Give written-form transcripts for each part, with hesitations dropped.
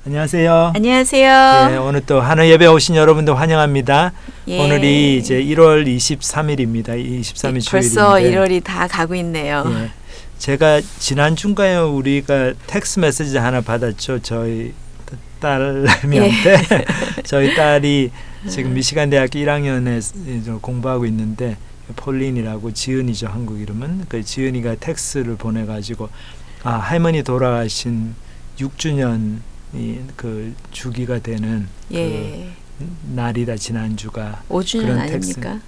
안녕하세요. 안녕하세요. 네, 오늘 또 하나 예배 오신 여러분들 환영합니다. 예. 오늘이 이제 1월 23일입니다. 23일 주일인데 벌써 1월이 다 가고 있네요. 예, 제가 지난 주간에 우리가 텍스트 메시지 하나 받았죠. 저희 딸님한테 저희 딸이 지금 미시간 대학교 1학년에 공부하고 있는데 폴린이라고 지은이죠. 한국 이름은. 그 지은이가 텍스트를 보내가지고 할머니 돌아가신 6주년 그 주기가 되는 예. 그 날이다 지난주가 5주년 그런 아닙니까?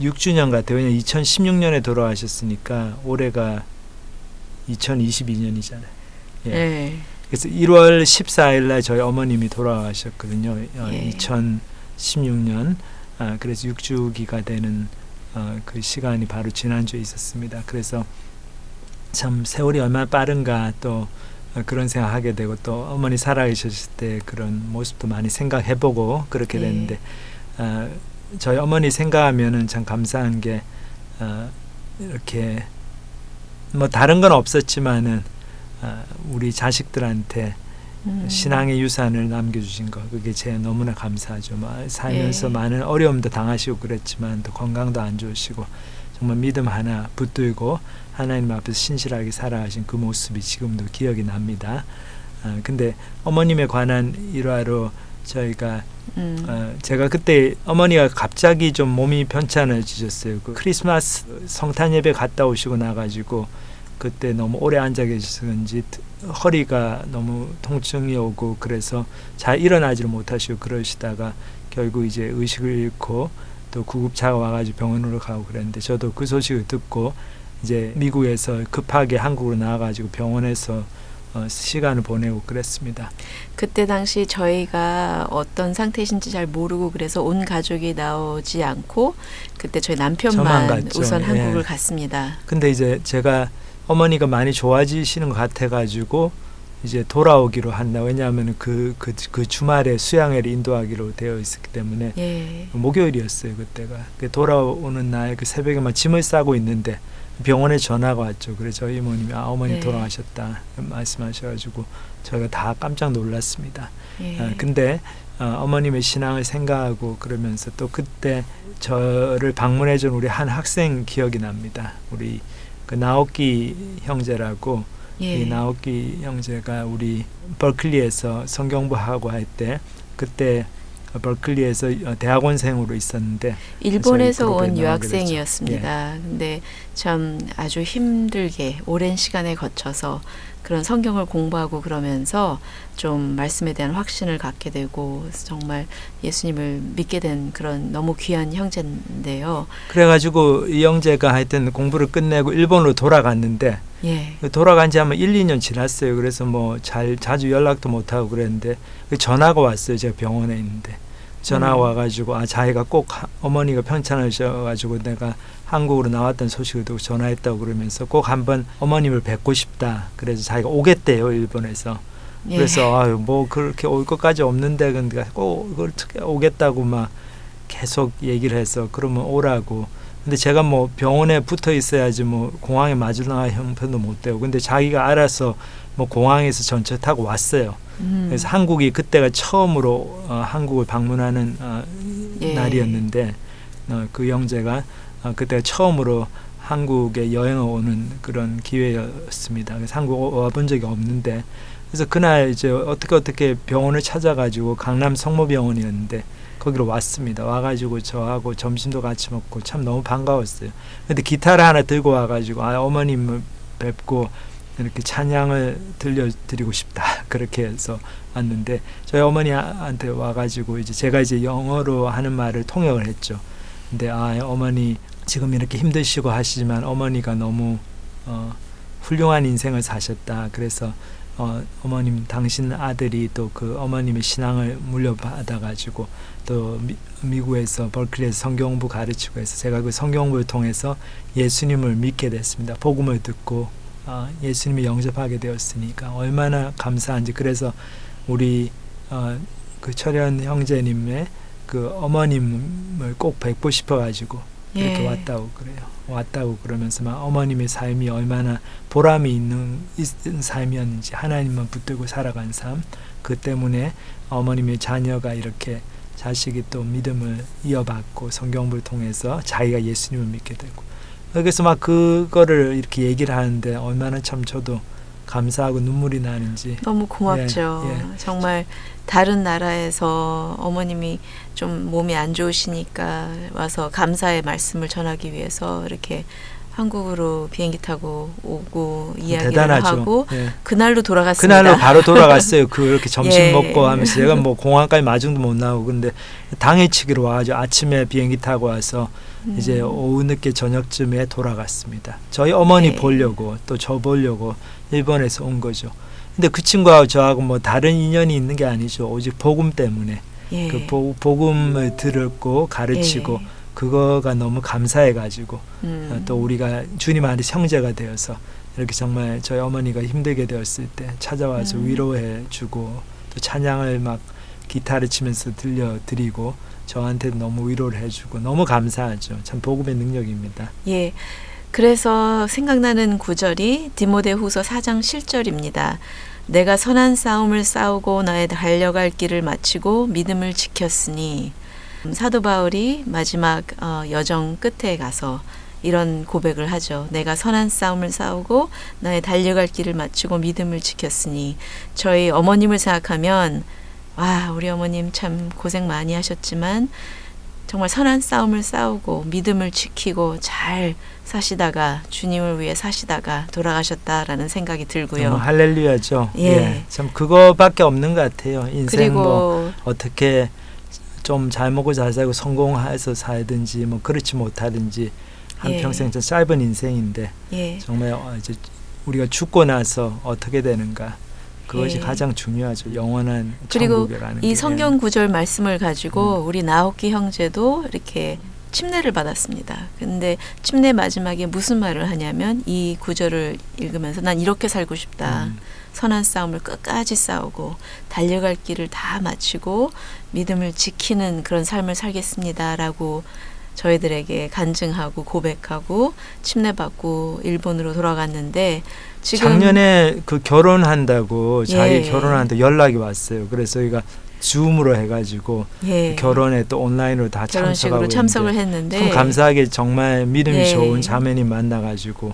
6주년 같아요. 왜냐면 2016년에 돌아가셨으니까 올해가 2022년이잖아요. 예. 예. 그래서 1월 14일 날 저희 어머님이 돌아가셨거든요. 예. 2016년. 그래서 6주기가 되는 그 시간이 바로 지난주에 있었습니다. 그래서 참 세월이 얼마나 빠른가 또 그런 생각하게 되고 또 어머니 살아계셨을 때 그런 모습도 많이 생각해보고 그렇게 됐는데 저희 어머니 생각하면은 참 감사한 게 이렇게 뭐 다른 건 없었지만은 우리 자식들한테 신앙의 유산을 남겨주신 거 그게 제 너무나 감사하죠. 살면서 많은 어려움도 당하시고 그랬지만 또 건강도 안 좋으시고 정말 믿음 하나 붙들고 하나님 앞에서 신실하게 살아가신 그 모습이 지금도 기억이 납니다. 근데 어머님에 관한 일화로 저희가 제가 그때 어머니가 갑자기 좀 몸이 편찮아지셨어요. 그 크리스마스 성탄 예배 갔다 오시고 나가지고 그때 너무 오래 앉아 계셨는지 허리가 너무 통증이 오고 그래서 잘 일어나지를 못하시고 그러시다가 결국 이제 의식을 잃고 또 구급차가 와가지고 병원으로 가고 그랬는데 저도 그 소식을 듣고 이제 미국에서 급하게 한국으로 나와가지고 병원에서 시간을 보내고 그랬습니다. 그때 당시 저희가 어떤 상태이신지 잘 모르고 그래서 온 가족이 나오지 않고 그때 저희 남편만 우선 한국을 갔습니다. 근데 이제 제가 어머니가 많이 좋아지시는 것 같아가지고 이제 돌아오기로 한다. 왜냐하면 그 주말에 수양회를 인도하기로 되어 있었기 때문에 목요일이었어요 그때가. 돌아오는 날 그 새벽에 막 짐을 싸고 있는데 병원에 전화가 왔죠. 그래서 저희 이모님이 어머니 돌아가셨다 말씀하셔가지고 저희가 다 깜짝 놀랐습니다. 근데 어머님의 신앙을 생각하고 그러면서 또 그때 저를 방문해준 우리 한 학생 기억이 납니다. 우리 그 나오키 형제라고 이 나오키 형제가 우리 버클리에서 성경부하고 할 때 그때 버클리에서 대학원생으로 있었는데 일본에서 온 유학생이었습니다. 근데 참 아주 힘들게 오랜 시간에 거쳐서 그런 성경을 공부하고 그러면서 좀 말씀에 대한 확신을 갖게 되고 정말 예수님을 믿게 된 그런 너무 귀한 형제인데요. 그래가지고 이 형제가 하여튼 공부를 끝내고 일본으로 돌아갔는데 돌아간 지 아마 1, 2년 지났어요. 그래서 뭐 자주 연락도 못하고 그랬는데 전화가 왔어요. 제가 병원에 있는데 전화가 와가지고 자기가 꼭 어머니가 편찮으셔가지고 내가 한국으로 나왔던 소식을 듣고 전화했다고 그러면서 꼭 한번 어머님을 뵙고 싶다. 그래서 자기가 오겠대요 일본에서. 그래서 뭐 그렇게 올 것까지 없는데 근데 꼭 어떻게 오겠다고 막 계속 얘기를 해서 그러면 오라고. 근데 제가 뭐 병원에 붙어 있어야지 뭐 공항에 마주 나갈 형편도 못 되고 근데 자기가 알아서 뭐 공항에서 전철 타고 왔어요. 그래서 한국이 그때가 처음으로 한국을 방문하는 날이었는데 그 형제가 그때가 처음으로 한국에 여행을 오는 그런 기회였습니다. 그래서 한국 와본 적이 없는데 그래서 그날 이제 어떻게 병원을 찾아가지고 강남 성모병원이었는데 거기로 왔습니다. 와가지고 저하고 점심도 같이 먹고 참 너무 반가웠어요. 근데 기타를 하나 들고 와가지고 어머님을 뵙고 이렇게 찬양을 들려드리고 싶다. 그렇게 해서 왔는데 저희 어머니한테 와가지고 이제 제가 이제 영어로 하는 말을 통역을 했죠. 근데 어머니 지금 이렇게 힘드시고 하시지만 어머니가 너무 훌륭한 인생을 사셨다. 그래서 어머님 당신 아들이 또 그 어머님의 신앙을 물려받아가지고 또 미국에서 버클리에서 성경부 가르치고 해서 제가 그 성경부를 통해서 예수님을 믿게 됐습니다. 복음을 듣고 예수님을 영접하게 되었으니까 얼마나 감사한지. 그래서 우리 그 철현 형제님의 그 어머님을 꼭 뵙고 싶어가지고 이렇게 왔다고 그래요. 왔다고 그러면서 막 어머님의 삶이 얼마나 보람이 있는 삶이었는지, 하나님만 붙들고 살아간 삶, 그 때문에 어머님의 자녀가 이렇게 자식이 또 믿음을 이어받고 성경을 통해서 자기가 예수님을 믿게 되고, 그래서 막 그거를 이렇게 얘기를 하는데 얼마나 참 저도 감사하고 눈물이 나는지. 너무 고맙죠. 정말 다른 나라에서 어머님이 좀 몸이 안 좋으시니까 와서 감사의 말씀을 전하기 위해서 이렇게 한국으로 비행기 타고 오고 이야기를 대단하죠. 하고 그날로 돌아갔습니다. 그날로 바로 돌아갔어요. 그렇게 점심 먹고 하면서 제가 뭐 공항까지 마중도 못 나오고, 근데 당일치기로 와가지고 아침에 비행기 타고 와서 이제 오후 늦게 저녁쯤에 돌아갔습니다. 저희 어머니 보려고, 또 저 보려고 일본에서 온 거죠. 근데 그 친구하고 저하고 뭐 다른 인연이 있는 게 아니죠. 오직 복음 때문에. 그 복음을 들었고 가르치고 그거가 너무 감사해가지고 또 우리가 주님 안에 형제가 되어서 이렇게 정말 저희 어머니가 힘들게 되었을 때 찾아와서 위로해주고, 또 찬양을 막 기타를 치면서 들려드리고 저한테 너무 위로를 해주고 너무 감사하죠. 참 복음의 능력입니다. 예. 그래서 생각나는 구절이 디모데후서 4장 7절입니다. 내가 선한 싸움을 싸우고 나의 달려갈 길을 마치고 믿음을 지켰으니. 사도 바울이 마지막 여정 끝에 가서 이런 고백을 하죠. 내가 선한 싸움을 싸우고 나의 달려갈 길을 마치고 믿음을 지켰으니. 저희 어머님을 생각하면 와, 우리 어머님 참 고생 많이 하셨지만 정말 선한 싸움을 싸우고 믿음을 지키고 잘 사시다가 주님을 위해 사시다가 돌아가셨다라는 생각이 들고요. 할렐루야죠. 참 그거밖에 없는 것 같아요. 인생 그리고 뭐 어떻게 좀 잘 먹고 잘 살고 성공해서 살든지 뭐 그렇지 못하든지 한평생 좀 짧은 인생인데 정말 이제 우리가 죽고 나서 어떻게 되는가, 그것이 가장 중요하죠. 영원한 그리고 천국이라는 이 성경 구절 말씀을 가지고 우리 나옥기 형제도 이렇게 침례를 받았습니다. 근데 침례 마지막에 무슨 말을 하냐면 이 구절을 읽으면서 난 이렇게 살고 싶다. 선한 싸움을 끝까지 싸우고 달려갈 길을 다 마치고 믿음을 지키는 그런 삶을 살겠습니다. 라고 저희들에게 간증하고 고백하고 침례받고 일본으로 돌아갔는데, 지금 작년에 그 결혼한다고 자기 결혼한다고 연락이 왔어요. 그래서 저희가 줌으로 해가지고 결혼에 또 온라인으로 다 참석을 했는데 참 감사하게 정말 믿음이 좋은 자매님 만나가지고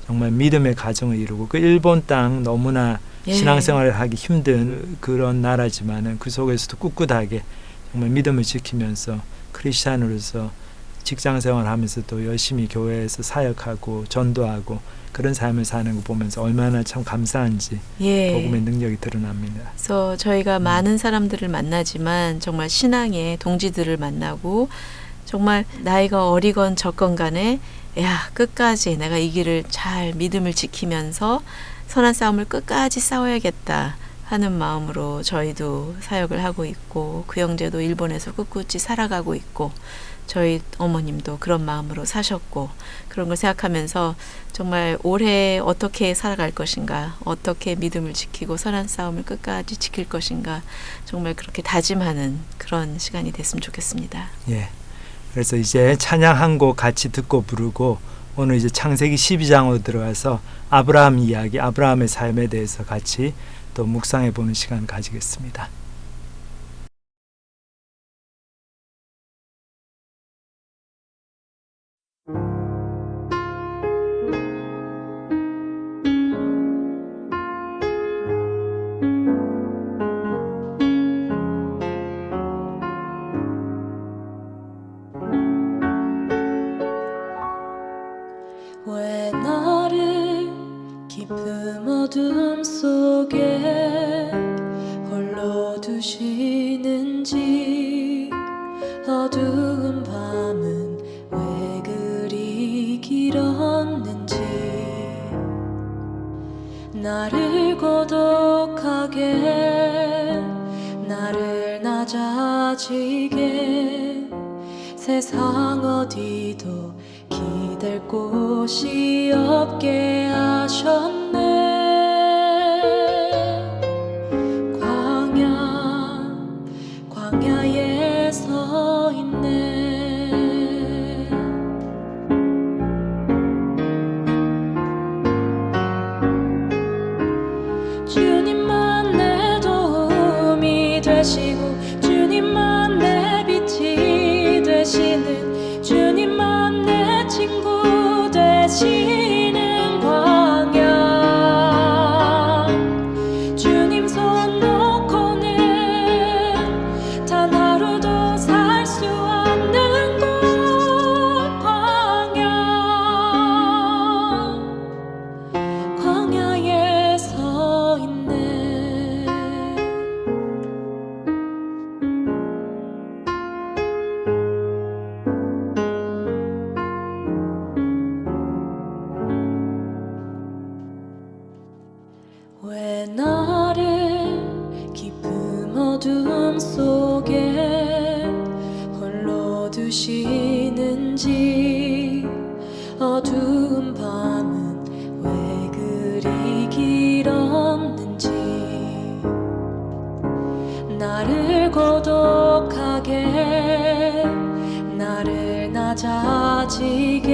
정말 믿음의 가정을 이루고, 그 일본 땅 너무나 신앙생활을 하기 힘든 그런 나라지만은 그 속에서도 꿋꿋하게 정말 믿음을 지키면서 크리스찬으로서 직장생활하면서 또 열심히 교회에서 사역하고 전도하고 그런 삶을 사는 거 보면서 얼마나 참 감사한지 복음의 능력이 드러납니다. 그래서 저희가 많은 사람들을 만나지만 정말 신앙의 동지들을 만나고 정말 나이가 어리건 적건 간에 끝까지 내가 이 길을 잘 믿음을 지키면서 선한 싸움을 끝까지 싸워야겠다 하는 마음으로 저희도 사역을 하고 있고, 그 형제도 일본에서 꿋꿋이 살아가고 있고, 저희 어머님도 그런 마음으로 사셨고, 그런 걸 생각하면서 정말 올해 어떻게 살아갈 것인가, 어떻게 믿음을 지키고 선한 싸움을 끝까지 지킬 것인가, 정말 그렇게 다짐하는 그런 시간이 됐으면 좋겠습니다. 그래서 이제 찬양 한 곡 같이 듣고 부르고 오늘 이제 창세기 12장으로 들어가서 아브라함 이야기, 아브라함의 삶에 대해서 같이 또 묵상해 보는 시간 가지겠습니다. 왜 나를 깊은 어둠 속에 홀로 두시는지, 어두운 밤은 왜 그리 길었는지, 나를 고독하게 나를 낮아지게 세상 어디도 기댈 곳이 없게 하셨네. 광야에 서 있네. 되시고 주님만 내 빛이 되시는 주님만 내 친구 되시는 광야 주님 손 놓고는 단 하루도 살 수 없는 곳 광야에 서 있네 왜 나를 깊은 어둠 속에 홀로 두시는지 어두운 밤은 왜 그리 길었는지 나를 고독하게 나를 낮아지게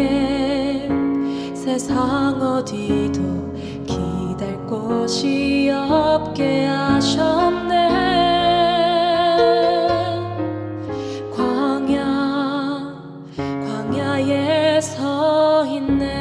세상 어디도 기댈 곳이 없게 하셨네 광야에 서 있네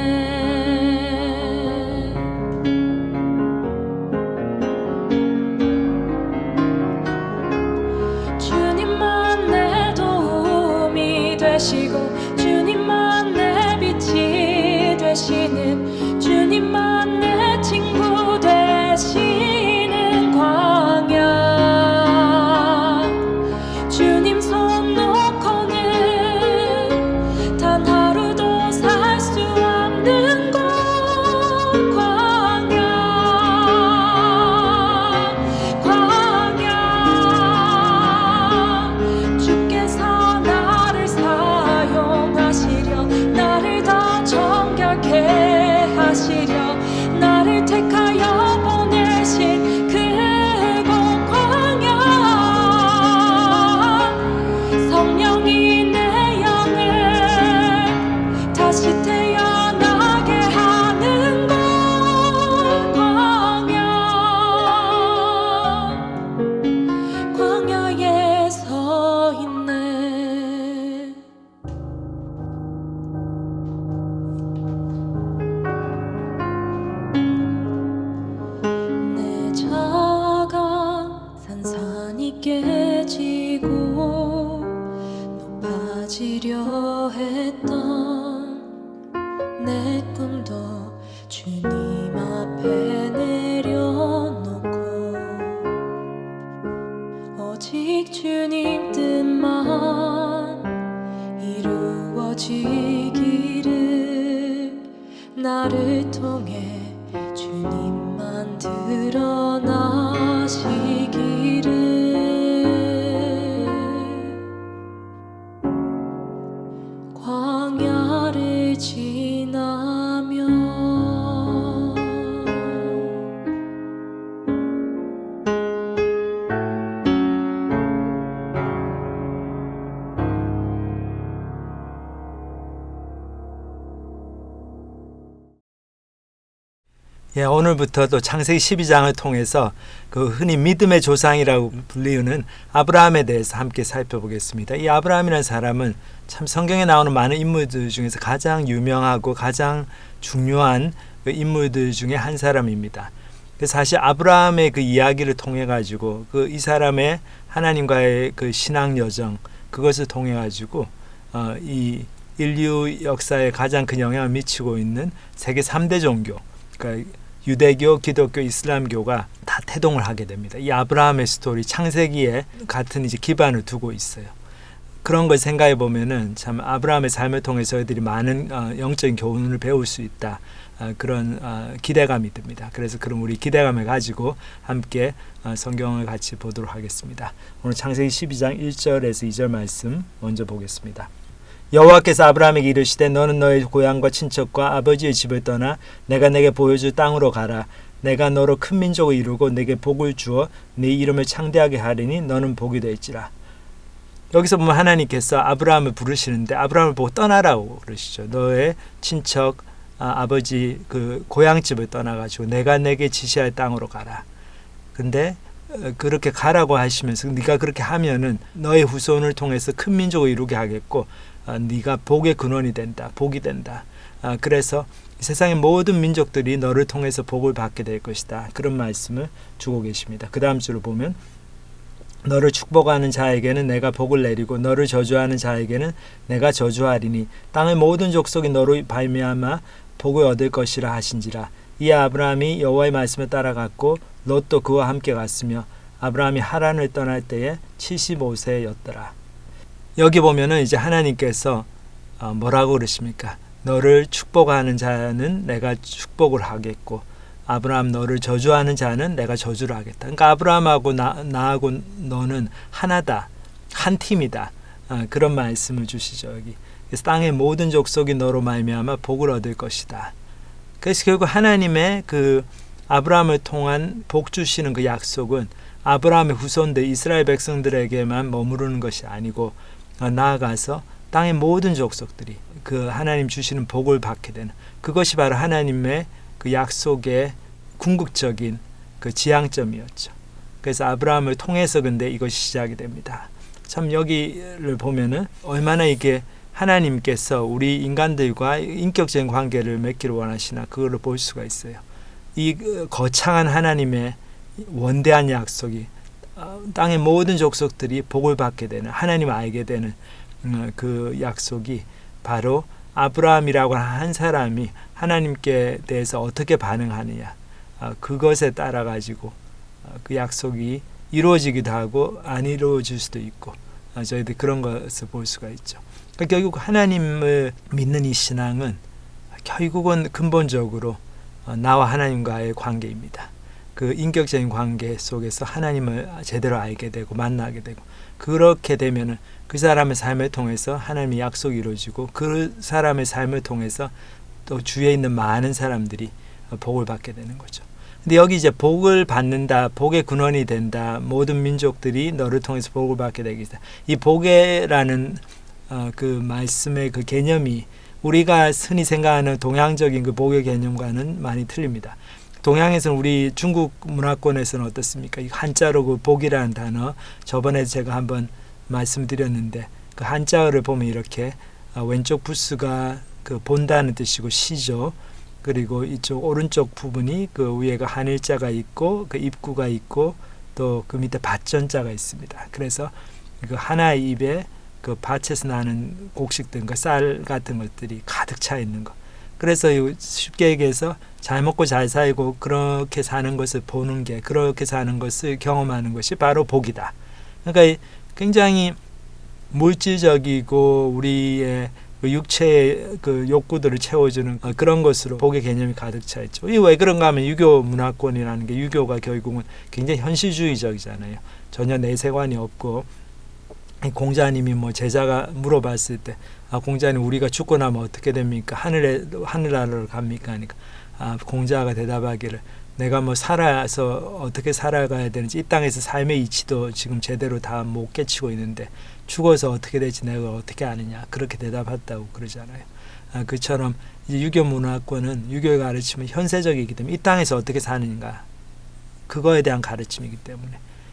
주님만 내 도움이 되시고 주님만 내 빛이 되시는 주님만 내 친구 되시는 광야 주님 손 놓고는 단 하루도 살 수 없는 곳 광야 주께서 나를 사용하시려 나를 더 정결케 하시려 나를 택하여 보내신 그곳 광야 성령이 내 영을 다시 태어나게 하는 곳 광야에 서 있네 내 자아가 산산이 깨지고 높아지려 했던 내 꿈도 주님 앞에 내려놓고 오직 주님 뜻만 이루어지기를 나를 통해 주님만 드러나시기를 광야를 지나며 예, 오늘부터 또 창세기 12장을 통해서 그 흔히 믿음의 조상이라고 불리우는 아브라함에 대해서 함께 살펴보겠습니다. 이 아브라함이라는 사람은 참 성경에 나오는 많은 인물들 중에서 가장 유명하고 가장 중요한 그 인물들 중에 한 사람입니다. 그래서 사실 아브라함의 그 이야기를 통해 가지고 그 이 사람의 하나님과의 그 신앙 여정 그것을 통해 가지고 이 인류 역사에 가장 큰 영향을 미치고 있는 세계 3대 종교, 그러니까 유대교, 기독교, 이슬람교가 다 태동을 하게 됩니다. 이 아브라함의 스토리, 창세기에 같은 이제 기반을 두고 있어요. 그런 걸 생각해 보면은 참 아브라함의 삶을 통해서 저희들이 많은 영적인 교훈을 배울 수 있다. 그런 기대감이 듭니다. 그래서 그럼 우리 기대감을 가지고 함께 성경을 같이 보도록 하겠습니다. 오늘 창세기 12장 1절에서 2절 말씀 먼저 보겠습니다. 여호와께서 아브라함에게 이르시되 너는 너의 고향과 친척과 아버지의 집을 떠나 내가 내게 보여줄 땅으로 가라. 내가 너로 큰 민족을 이루고 내게 복을 주어 네 이름을 창대하게 하리니 너는 복이 될지라. 여기서 보면 하나님께서 아브라함을 부르시는데 아브라함을 보고 떠나라고 그러시죠. 너의 친척, 아버지 그 고향집을 떠나가지고 내가 내게 지시할 땅으로 가라. 근데 그렇게 가라고 하시면서 네가 그렇게 하면은 너의 후손을 통해서 큰 민족을 이루게 하겠고 네가 복의 근원이 된다. 복이 된다. 그래서 세상의 모든 민족들이 너를 통해서 복을 받게 될 것이다. 그런 말씀을 주고 계십니다. 그 다음 주로 보면 너를 축복하는 자에게는 내가 복을 내리고 너를 저주하는 자에게는 내가 저주하리니 땅의 모든 족속이 너로 발미암아 복을 얻을 것이라 하신지라. 이 아브라함이 여호와의 말씀을 따라갔고 롯도 그와 함께 갔으며 아브라함이 하란을 떠날 때에 75세였더라. 여기 보면은 이제 하나님께서 뭐라고 그러십니까? 너를 축복하는 자는 내가 축복을 하겠고 아브라함 너를 저주하는 자는 내가 저주를 하겠다. 그러니까 아브라함하고 나하고 너는 하나다. 한 팀이다. 그런 말씀을 주시죠. 여기. 그래서 땅의 모든 족속이 너로 말미암아 복을 얻을 것이다. 그래서 결국 하나님의 그 아브라함을 통한 복 주시는 그 약속은 아브라함의 후손들 이스라엘 백성들에게만 머무르는 것이 아니고 나아가서 땅의 모든 족속들이 그 하나님 주시는 복을 받게 되는 그것이 바로 하나님의 그 약속의 궁극적인 그 지향점이었죠. 그래서 아브라함을 통해서 근데 이것이 시작이 됩니다. 참 여기를 보면은 얼마나 이게 하나님께서 우리 인간들과 인격적인 관계를 맺기를 원하시나 그걸 볼 수가 있어요. 이 거창한 하나님의 원대한 약속이 땅의 모든 족속들이 복을 받게 되는 하나님을 알게 되는 그 약속이 바로 아브라함이라고 하는 한 사람이 하나님께 대해서 어떻게 반응하느냐 그것에 따라 가지고 그 약속이 이루어지기도 하고 안 이루어질 수도 있고 저희들 그런 것을 볼 수가 있죠. 그러니까 결국 하나님을 믿는 이 신앙은 결국은 근본적으로 나와 하나님과의 관계입니다. 그 인격적인 관계 속에서 하나님을 제대로 알게 되고 만나게 되고 그렇게 되면은 그 사람의 삶을 통해서 하나님의 약속이 이루어지고 그 사람의 삶을 통해서 또 주위에 있는 많은 사람들이 복을 받게 되는 거죠. 근데 여기 이제 복을 받는다, 복의 근원이 된다, 모든 민족들이 너를 통해서 복을 받게 되겠다. 이 복이라는 그 말씀의 그 개념이 우리가 흔히 생각하는 동양적인 그 복의 개념과는 많이 틀립니다. 동양에서는 우리 중국 문화권에서는 어떻습니까? 이 한자로 그 복이라는 단어 저번에 제가 한번 말씀드렸는데 그 한자어를 보면 이렇게 왼쪽 부수가 그 본다는 뜻이고 시죠. 그리고 이쪽 오른쪽 부분이 그 위에가 한일자가 있고 그 입구가 있고 또 그 밑에 밭전자가 있습니다. 그래서 그 하나의 입에 그 밭에서 나는 곡식들, 그러니까 쌀 같은 것들이 가득 차 있는 거. 그래서 쉽게 얘기해서 잘 먹고 잘 살고 그렇게 사는 것을 보는 게 그렇게 사는 것을 경험하는 것이 바로 복이다. 그러니까 굉장히 물질적이고 우리의 그 육체의 그 욕구들을 채워주는 그런 것으로 복의 개념이 가득 차 있죠. 이 왜 그런가 하면 유교 문화권이라는 게 유교가 결국은 굉장히 현실주의적이잖아요. 전혀 내세관이 없고 공자님이 뭐 제자가 물어봤을 때 공자님 우리가 죽고 나면 어떻게 됩니까? 하늘나라로 갑니까? 하니까 공자가 대답하기를 내가 뭐 살아서 어떻게 살아가야 되는지 이 땅에서 삶의 이치도 지금 제대로 다 못 깨치고 있는데 죽어서 어떻게 될지 내가 어떻게 아느냐 그렇게 대답했다고 그러잖아요. 그처럼 이제 유교 문화권은 유교의 가르침은 현세적이기 때문에 이 땅에서 어떻게 사는가 그거에 대한 가르침이기 때문에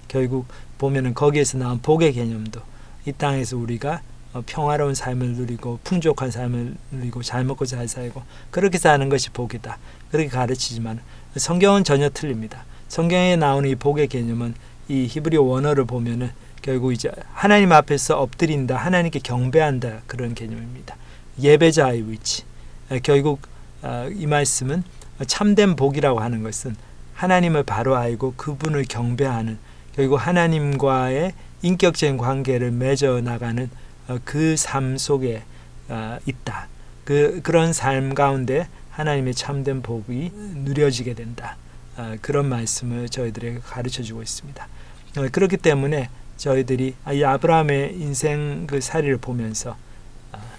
결국 보면은 거기에서 나온 복의 개념도 이 땅에서 우리가 평화로운 삶을 누리고 풍족한 삶을 누리고 잘 먹고 잘 살고 그렇게 사는 것이 복이다. 그렇게 가르치지만 성경은 전혀 틀립니다. 성경에 나오는 이 복의 개념은 이 히브리어 원어를 보면은 결국 이제 하나님 앞에서 엎드린다, 하나님께 경배한다 그런 개념입니다. 예배자의 위치. 결국 이 말씀은 참된 복이라고 하는 것은 하나님을 바로 알고 그분을 경배하는 결국 하나님과의 인격적인 관계를 맺어 나가는 그 삶 속에 있다. 그런 삶 가운데 하나님의 참된 복이 누려지게 된다. 그런 말씀을 저희들에게 가르쳐주고 있습니다. 그렇기 때문에 저희들이 이 아브라함의 인생 그 사리를 보면서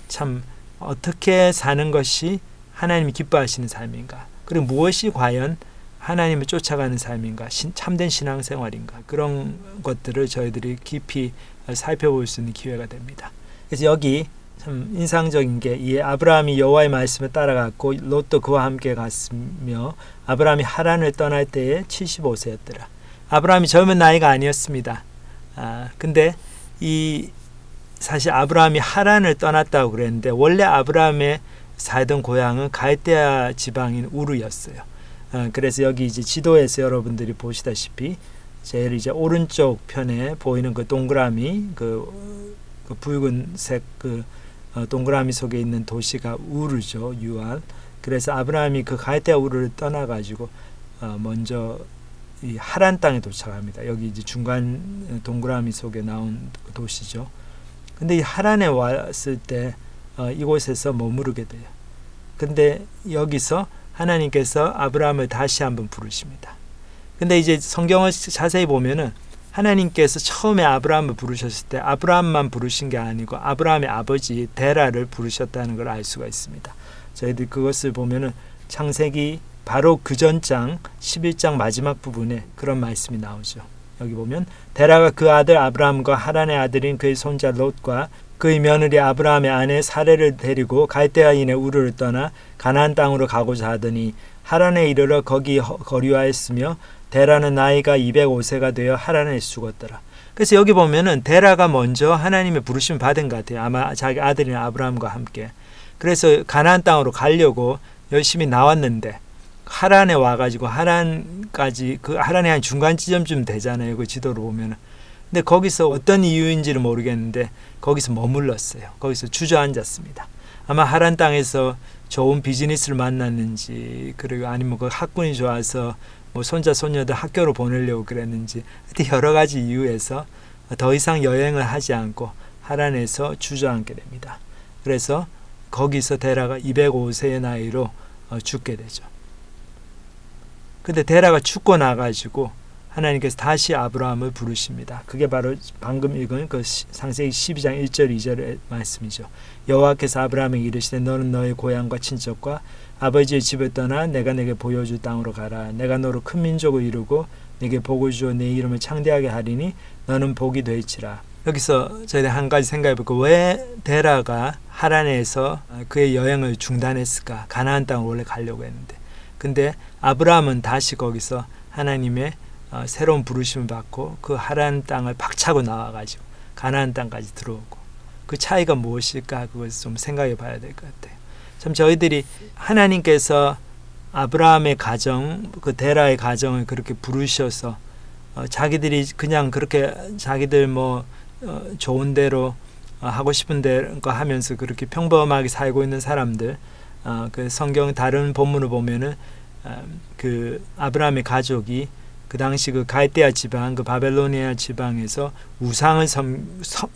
참 어떻게 사는 것이 하나님이 기뻐하시는 삶인가, 그리고 무엇이 과연 하나님을 쫓아가는 삶인가, 참된 신앙생활인가, 그런 것들을 저희들이 깊이 살펴볼 수 있는 기회가 됩니다. 그래서 여기 참 인상적인 게 이 아브라함이 여호와의 말씀을 따라갔고 롯도 그와 함께 갔으며 아브라함이 하란을 떠날 때에 75세였더라. 아브라함이 젊은 나이가 아니었습니다. 근데 사실 아브라함이 하란을 떠났다고 그랬는데 원래 아브라함의 살던 고향은 갈대아 지방인 우르였어요. 그래서 여기 이제 지도에서 여러분들이 보시다시피 제일 이제 오른쪽 편에 보이는 그 동그라미, 그 붉은색 동그라미 속에 있는 도시가 우르죠, 유알. 그래서 아브라함이 그 갈대아 우르를 떠나가지고 먼저 이 하란 땅에 도착합니다. 여기 이제 중간 동그라미 속에 나온 도시죠. 근데 이 하란에 왔을 때 이곳에서 머무르게 돼요. 근데 여기서 하나님께서 아브라함을 다시 한번 부르십니다. 근데 이제 성경을 자세히 보면은 하나님께서 처음에 아브라함을 부르셨을 때 아브라함만 부르신 게 아니고 아브라함의 아버지 데라를 부르셨다는 걸 알 수가 있습니다. 저희들 그것을 보면은 창세기 바로 그 전장 11장 마지막 부분에 그런 말씀이 나오죠. 여기 보면 데라가 그 아들 아브라함과 하란의 아들인 그의 손자 롯과 그의 며느리 아브라함의 아내 사레를 데리고 갈대아인의 우르를 떠나 가나안 땅으로 가고자 하더니 하란에 이르러 거기 거류하였으며 데라는 나이가 205세가 되어 하란에 죽었더라. 그래서 여기 보면은 데라가 먼저 하나님의 부르심을 받은 것 같아요. 아마 자기 아들인 아브라함과 함께. 그래서 가나안 땅으로 가려고 열심히 나왔는데 하란에 와가지고 하란까지 그 하란이 한 중간 지점쯤 되잖아요. 그 지도로 보면은. 근데 거기서 어떤 이유인지는 모르겠는데 거기서 머물렀어요. 거기서 주저앉았습니다. 아마 하란 땅에서 좋은 비즈니스를 만났는지 그리고 아니면 그 학군이 좋아서 뭐 손자 손녀들 학교로 보내려고 그랬는지 하여튼 여러 가지 이유에서 더 이상 여행을 하지 않고 하란에서 주저앉게 됩니다. 그래서 거기서 데라가 205세의 나이로 죽게 되죠. 근데 데라가 죽고 나가지고 하나님께서 다시 아브라함을 부르십니다. 그게 바로 방금 읽은 그 창세기 12장 1절 2절의 말씀이죠. 여호와께서 아브라함에게 이르시되 너는 너의 고향과 친척과 아버지의 집을 떠나 내가 내게 보여줄 땅으로 가라. 내가 너로 큰 민족을 이루고 내게 복을 주어 내 이름을 창대하게 하리니 너는 복이 되리라. 여기서 저희들 한 가지 생각해볼까. 왜 데라가 하란에서 그의 여행을 중단했을까? 가나안 땅을 원래 가려고 했는데. 근데 아브라함은 다시 거기서 하나님의 새로운 부르심을 받고 그 하란 땅을 박차고 나와가지고 가나안 땅까지 들어오고 그 차이가 무엇일까? 그것을 좀 생각해 봐야 될 것 같아요. 참 저희들이 하나님께서 아브라함의 가정, 그 데라의 가정을 그렇게 부르셔서 자기들이 그냥 그렇게 자기들 좋은 대로 하고 싶은 대로 하면서 그렇게 평범하게 살고 있는 사람들, 그 성경 다른 본문을 보면은 그 아브라함의 가족이 그 당시 그 갈대아 지방, 그 바벨로니아 지방에서 우상을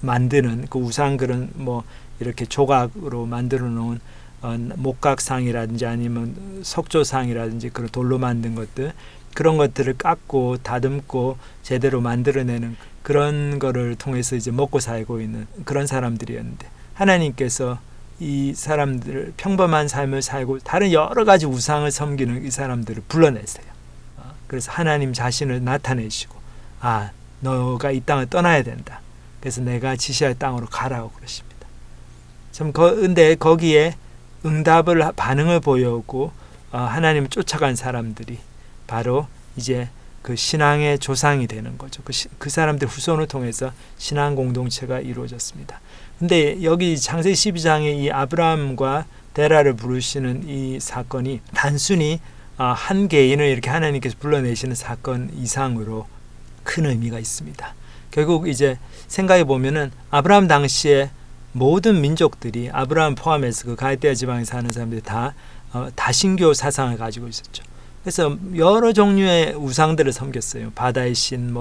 만드는 그 우상 그런 이렇게 조각으로 만들어 놓은 목각상이라든지 아니면 석조상이라든지 그런 돌로 만든 것들, 그런 것들을 깎고 다듬고 제대로 만들어내는 그런 거를 통해서 이제 먹고 살고 있는 그런 사람들이었는데 하나님께서 이 사람들을 평범한 삶을 살고 다른 여러 가지 우상을 섬기는 이 사람들을 불러내세요. 그래서 하나님 자신을 나타내시고 너가 이 땅을 떠나야 된다. 그래서 내가 지시할 땅으로 가라고 그러십니다. 참 근데 거기에 응답을 반응을 보여오고 하나님을 쫓아간 사람들이 바로 이제 그 신앙의 조상이 되는 거죠. 그 사람들 후손을 통해서 신앙 공동체가 이루어졌습니다. 근데 여기 창세기 12장에 이 아브라함과 데라를 부르시는 이 사건이 단순히 한 개인을 이렇게 하나님께서 불러내시는 사건 이상으로 큰 의미가 있습니다. 결국 이제 생각해 보면은 아브라함 당시에 모든 민족들이 아브라함 포함해서 그 갈대아 지방에 사는 사람들이 다 다신교 사상을 가지고 있었죠. 그래서 여러 종류의 우상들을 섬겼어요. 바다의 신,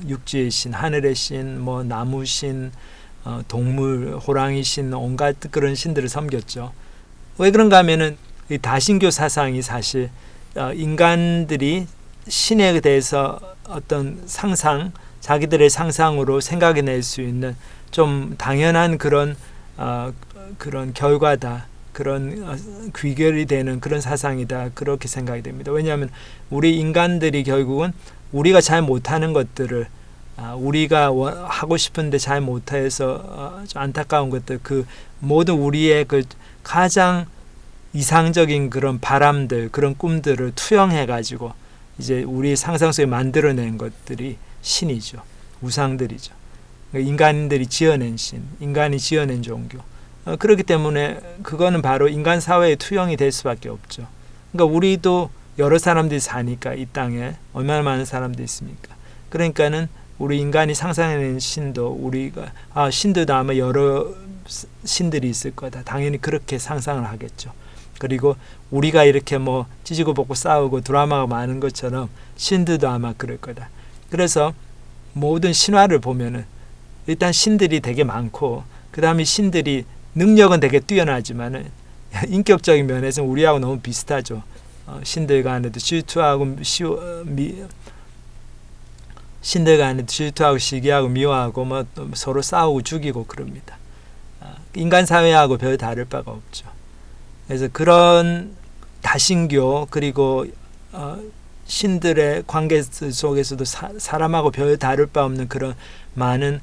육지의 신, 하늘의 신, 나무 신, 동물, 호랑이 신, 온갖 그런 신들을 섬겼죠. 왜 그런가 하면은 이 다신교 사상이 사실 인간들이 신에 대해서 어떤 상상, 자기들의 상상으로 생각해낼 수 있는 좀 당연한 그런 결과다. 그런 귀결이 되는 그런 사상이다. 그렇게 생각이 됩니다. 왜냐하면 우리 인간들이 결국은 우리가 잘 못하는 것들을 우리가 하고 싶은데 잘 못해서 좀 안타까운 것들, 그 모든 우리의 그 가장 이상적인 그런 바람들, 그런 꿈들을 투영해 가지고 이제 우리 상상 속에 만들어낸 것들이 신이죠. 우상들이죠. 인간들이 지어낸 신, 인간이 지어낸 종교. 그렇기 때문에 그거는 바로 인간 사회의 투영이 될 수밖에 없죠. 그러니까 우리도 여러 사람들이 사니까 이 땅에 얼마나 많은 사람들이 있습니까? 그러니까는 우리 인간이 상상해낸 신도 우리가 신들도 아마 여러 신들이 있을 거다. 당연히 그렇게 상상을 하겠죠. 그리고 우리가 이렇게 뭐 찢고 볶고 싸우고 드라마가 많은 것처럼 신들도 아마 그럴 거다. 그래서 모든 신화를 보면은 일단 신들이 되게 많고 그 다음에 신들이 능력은 되게 뛰어나지만은 인격적인 면에서는 우리하고 너무 비슷하죠. 신들 간에도 질투하고 신들 간에도 질투하고 시기하고 미워하고 뭐 서로 싸우고 죽이고 그럽니다. 인간 사회하고 별 다를 바가 없죠. 그래서 그런 다신교 그리고 신들의 관계 속에서도 사람하고 별 다를 바 없는 그런 많은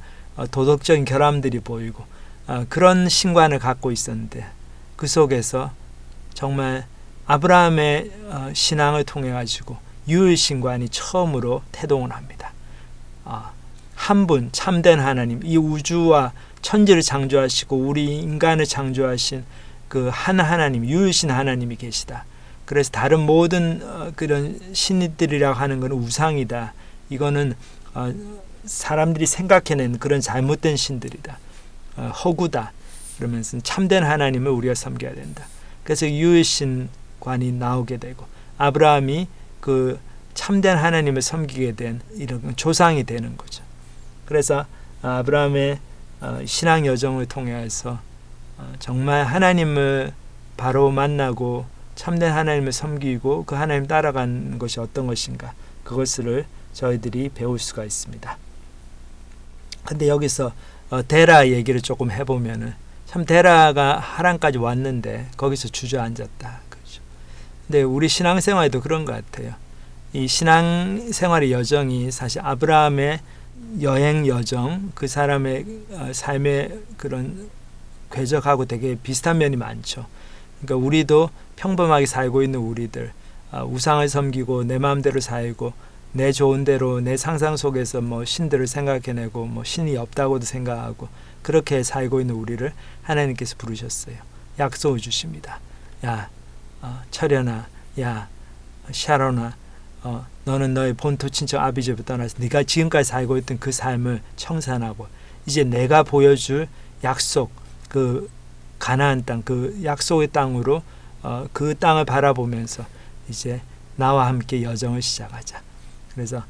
도덕적인 결함들이 보이고 그런 신관을 갖고 있었는데 그 속에서 정말 아브라함의 신앙을 통해 가지고 유일신관이 처음으로 태동을 합니다. 한 분 참된 하나님, 이 우주와 천지를 창조하시고 우리 인간을 창조하신 그 한 하나님, 유일신 하나님이 계시다. 그래서 다른 모든 그런 신들이라고 하는 것은 우상이다. 이거는 사람들이 생각해낸 그런 잘못된 신들이다. 허구다. 그러면서 참된 하나님을 우리가 섬겨야 된다. 그래서 유일신관이 나오게 되고 아브라함이 그 참된 하나님을 섬기게 된 이런 조상이 되는 거죠. 그래서 아브라함의 신앙 여정을 통해서 정말 하나님을 바로 만나고 참된 하나님을 섬기고 그 하나님 따라가는 것이 어떤 것인가 그것을 저희들이 배울 수가 있습니다. 근데 여기서 데라 얘기를 조금 해보면은 참 데라가 하란까지 왔는데 거기서 주저앉았다. 그렇죠. 근데 우리 신앙생활도 그런 것 같아요. 이 신앙생활의 여정이 사실 아브라함의 여행 여정, 그 사람의 삶의 그런 궤적하고 되게 비슷한 면이 많죠. 그러니까 우리도 평범하게 살고 있는 우리들, 우상을 섬기고 내 마음대로 살고 내 좋은 대로 내 상상 속에서 뭐 신들을 생각해내고 뭐 신이 없다고도 생각하고 그렇게 살고 있는 우리를 하나님께서 부르셨어요. 약속을 주십니다. 야, 철현아, 야, 샤론아, 너는 너의 본토 친척 아비집을 떠나서 네가 지금까지 살고 있던 그 삶을 청산하고 이제 내가 보여줄 약속, 그 가나안 땅, 그 약속의 땅으로 그 땅을 바라보면서 이제 나와 함께 여정을 시작하자. 그래서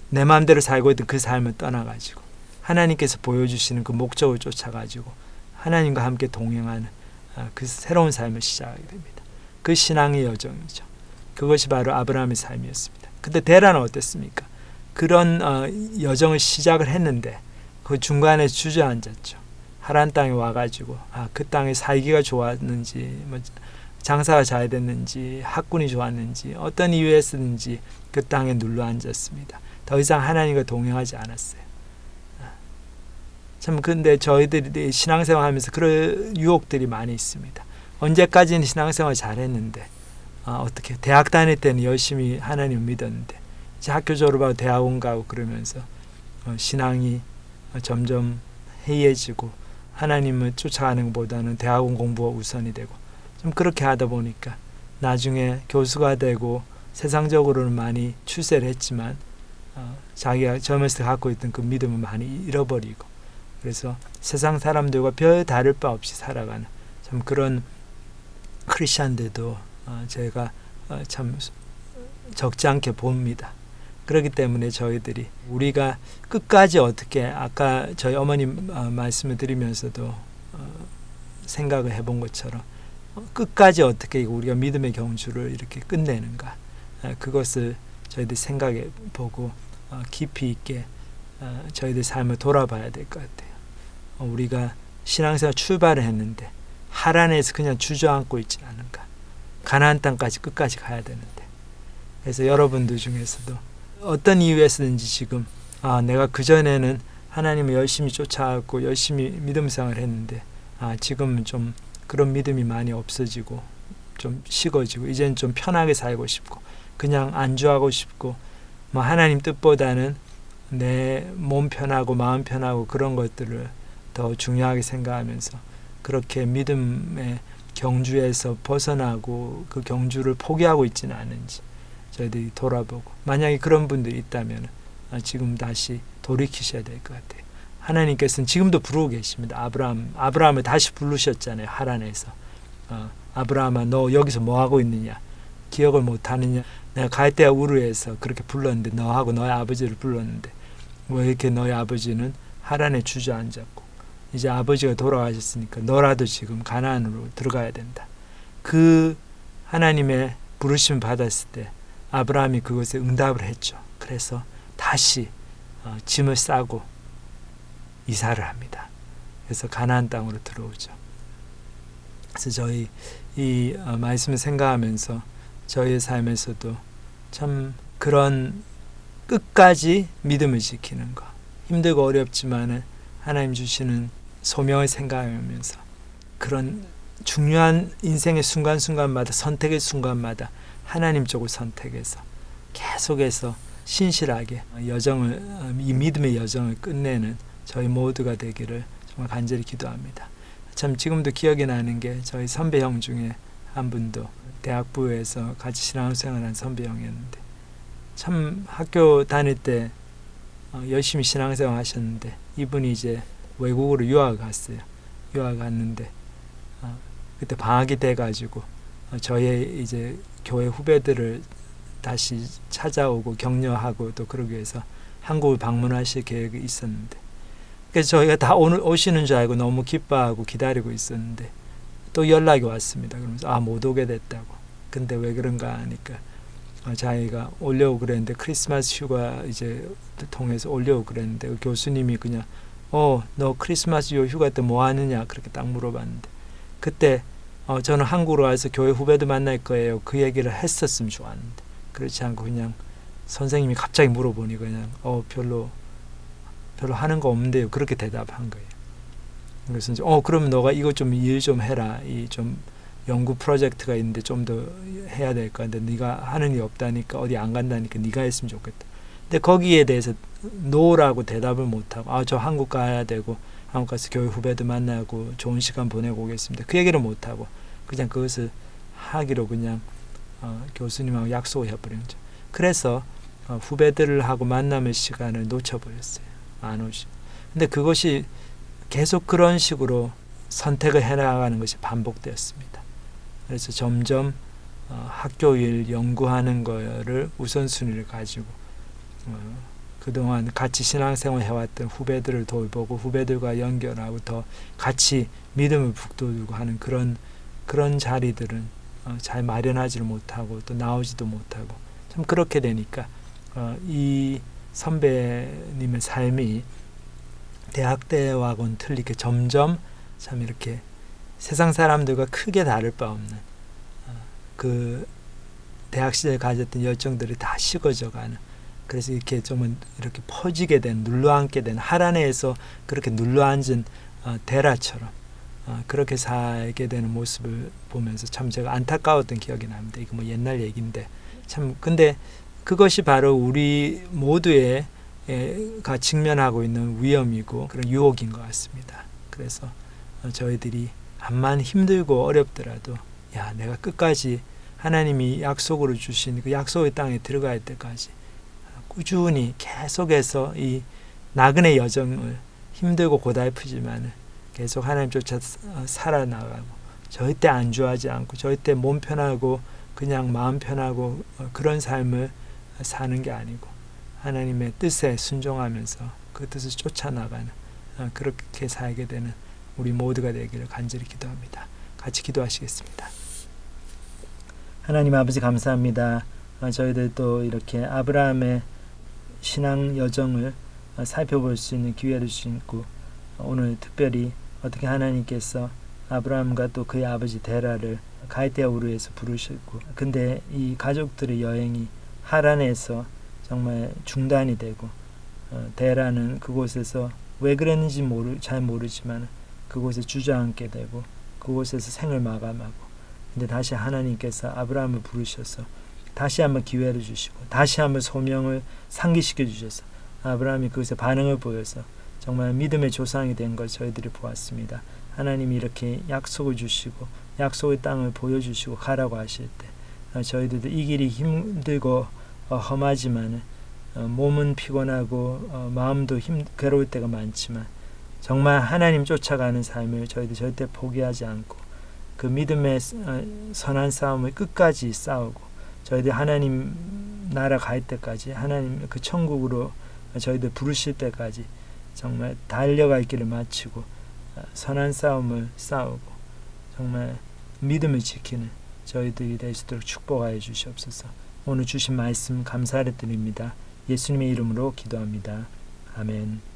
내 마음대로 살고 있던 그 삶을 떠나가지고 하나님께서 보여주시는 그 목적을 쫓아가지고 하나님과 함께 동행하는 그 새로운 삶을 시작하게 됩니다. 그 신앙의 여정이죠. 그것이 바로 아브라함의 삶이었습니다. 근데 데라는 어땠습니까? 그런 여정을 시작을 했는데 그 중간에 주저앉았죠. 하란 땅에 와가지고 그 땅에 살기가 좋았는지 뭐 장사가 잘 됐는지 학군이 좋았는지 어떤 이유에서든지 그 땅에 눌러앉았습니다. 더 이상 하나님과 동행하지 않았어요. 참 근데 저희들이 신앙생활 하면서 그런 유혹들이 많이 있습니다. 언제까지는 신앙생활 잘했는데 어떻게 대학 다닐 때는 열심히 하나님을 믿었는데 이제 학교 졸업하고 대학원 가고 그러면서 신앙이 점점 해이해지고 하나님을 쫓아가는 것보다는 대학원 공부가 우선이 되고 좀 그렇게 하다 보니까 나중에 교수가 되고 세상적으로는 많이 출세를 했지만 자기가 젊었을 때 갖고 있던 그 믿음을 많이 잃어버리고 그래서 세상 사람들과 별 다를 바 없이 살아가는 참 그런 크리스찬들도 제가 참 적지 않게 봅니다. 그렇기 때문에 저희들이 우리가 끝까지 어떻게 아까 저희 어머님 말씀을 드리면서도 생각을 해본 것처럼 끝까지 어떻게 우리가 믿음의 경주를 이렇게 끝내는가 그것을 저희들이 생각해 보고 깊이 있게 저희들 삶을 돌아봐야 될 것 같아요. 우리가 신앙생활 출발을 했는데 하란에서 그냥 주저앉고 있지 않은가. 가나안 땅까지 끝까지 가야 되는데. 그래서 여러분들 중에서도 어떤 이유에서든지 지금 내가 그전에는 하나님을 열심히 쫓아왔고 열심히 믿음 생활을 했는데 지금은 좀 그런 믿음이 많이 없어지고 좀 식어지고 이제는 좀 편하게 살고 싶고 그냥 안주하고 싶고 뭐 하나님 뜻보다는 내 몸 편하고 마음 편하고 그런 것들을 더 중요하게 생각하면서 그렇게 믿음의 경주에서 벗어나고 그 경주를 포기하고 있지는 않은지 저희들이 돌아보고, 만약에 그런 분들이 있다면 지금 다시 돌이키셔야 될 것 같아요. 하나님께서는 지금도 부르고 계십니다. 아브라함을 다시 부르셨잖아요. 하란에서. 아브라함아, 너 여기서 뭐 하고 있느냐? 기억을 못 하느냐? 내가 갈대아 우르에서 그렇게 불렀는데, 너하고 너의 아버지를 불렀는데 왜 이렇게 너희 아버지는 하란에 주저앉았고, 이제 아버지가 돌아가셨으니까 너라도 지금 가나안으로 들어가야 된다. 그 하나님의 부르심을 받았을 때 아브라함이 그것에 응답을 했죠. 그래서 다시 짐을 싸고 이사를 합니다. 그래서 가나안 땅으로 들어오죠. 그래서 저희 이 말씀을 생각하면서 저희의 삶에서도 참 그런 끝까지 믿음을 지키는 거, 힘들고 어렵지만은 하나님 주시는 소명을 생각하면서 그런 중요한 인생의 순간순간마다, 선택의 순간마다 하나님 쪽을 선택해서 계속해서 신실하게 이 믿음의 여정을 끝내는 저희 모두가 되기를 정말 간절히 기도합니다. 참 지금도 기억이 나는 게 저희 선배 형 중에 한 분도 대학부에서 같이 신앙생활한 선배 형이었는데, 참 학교 다닐 때 열심히 신앙생활 하셨는데 이분이 이제 외국으로 유학을 갔어요. 유학 갔는데 그때 방학이 돼가지고 저희 이제 교회 후배들을 다시 찾아오고 격려하고 또 그러기 위해서 한국을 방문하실 계획이 있었는데, 그래서 저희가 다 오시는 줄 알고 너무 기뻐하고 기다리고 있었는데 또 연락이 왔습니다. 그러면서 못 오게 됐다고. 근데 왜 그런가 하니까 자기가 오려고 그랬는데 크리스마스 휴가 이제 통해서 오려고 그랬는데 그 교수님이 그냥 너 크리스마스 휴가 때 뭐 하느냐 그렇게 딱 물어봤는데, 그때 저는 한국으로 와서 교회 후배들 만날 거예요 그 얘기를 했었으면 좋았는데, 그렇지 않고 그냥 선생님이 갑자기 물어보니 그냥 별로 하는 거 없는데요 그렇게 대답한 거예요. 그래서 이제 그러면 너가 이거 좀 일 좀 해라, 이 좀 연구 프로젝트가 있는데 좀 더 해야 될 거 같은데 네가 하는 일 없다니까 어디 안 간다니까 네가 했으면 좋겠다. 근데 거기에 대해서 노라고 대답을 못하고 저 한국 가야 되고 한국 가서 교회 후배들 만나고 좋은 시간 보내고 오겠습니다 그 얘기를 못하고 그냥 그것을 하기로 그냥 교수님하고 약속을 해버린 거죠. 그래서 후배들하고 만남의 시간을 놓쳐버렸어요. 안 오지. 근데 그것이 계속 그런 식으로 선택을 해나가는 것이 반복되었습니다. 그래서 점점 학교 일 연구하는 거를 우선순위를 가지고 그동안 같이 신앙생활 해왔던 후배들을 돌보고 후배들과 연결하고 더 같이 믿음을 북돋우고 하는 그런 자리들은 잘 마련하지를 못하고 또 나오지도 못하고, 참 그렇게 되니까 이 선배님의 삶이 대학 때와는 틀리게 점점 참 이렇게 세상 사람들과 크게 다를 바 없는 그 대학 시절 가졌던 열정들이 다 식어져가는, 그래서 이렇게 좀 이렇게 퍼지게 된, 눌러앉게 된, 하란에서 그렇게 눌러앉은 데라처럼 그렇게 살게 되는 모습을 보면서 참 제가 안타까웠던 기억이 납니다. 이거 뭐 옛날 얘기인데 참, 근데 그것이 바로 우리 모두의 가 직면하고 있는 위험이고 그런 유혹인 것 같습니다. 그래서 저희들이 암만 힘들고 어렵더라도 내가 끝까지 하나님이 약속으로 주신 그 약속의 땅에 들어갈 때까지 꾸준히 계속해서 이 나그네 여정을 힘들고 고달프지만 계속 하나님 쫓아 살아나가고, 절대 안주하지 않고 절대 몸 편하고 그냥 마음 편하고 그런 삶을 사는 게 아니고 하나님의 뜻에 순종하면서 그 뜻을 쫓아나가는 그렇게 살게 되는 우리 모두가 되기를 간절히 기도합니다. 같이 기도하시겠습니다. 하나님 아버지 감사합니다. 저희들 또 이렇게 아브라함의 신앙 여정을 살펴볼 수 있는 기회를 주시고, 오늘 특별히 어떻게 하나님께서 아브라함과 또 그의 아버지 데라를 갈대아 우르에서 부르셨고, 근데 이 가족들의 여행이 하란에서 정말 중단이 되고 데라는 그곳에서 왜 그랬는지 잘 모르지만 그곳에 주저앉게 되고 그곳에서 생을 마감하고, 근데 다시 하나님께서 아브라함을 부르셔서 다시 한번 기회를 주시고 다시 한번 소명을 상기시켜 주셔서 아브라함이 그것에 반응을 보여서 정말 믿음의 조상이 된 걸 저희들이 보았습니다. 하나님이 이렇게 약속을 주시고 약속의 땅을 보여주시고 가라고 하실 때 저희들도 이 길이 힘들고 험하지만 몸은 피곤하고 마음도 괴로울 때가 많지만 정말 하나님 쫓아가는 삶을 저희들 절대 포기하지 않고 그 믿음의 선한 싸움을 끝까지 싸우고 저희들 하나님 나라 갈 때까지 하나님 그 천국으로 저희들 부르실 때까지 정말 달려갈 길을 마치고 선한 싸움을 싸우고 정말 믿음을 지키는 저희들이 될 수 있도록 축복하여 주시옵소서. 오늘 주신 말씀 감사를 드립니다. 예수님의 이름으로 기도합니다. 아멘.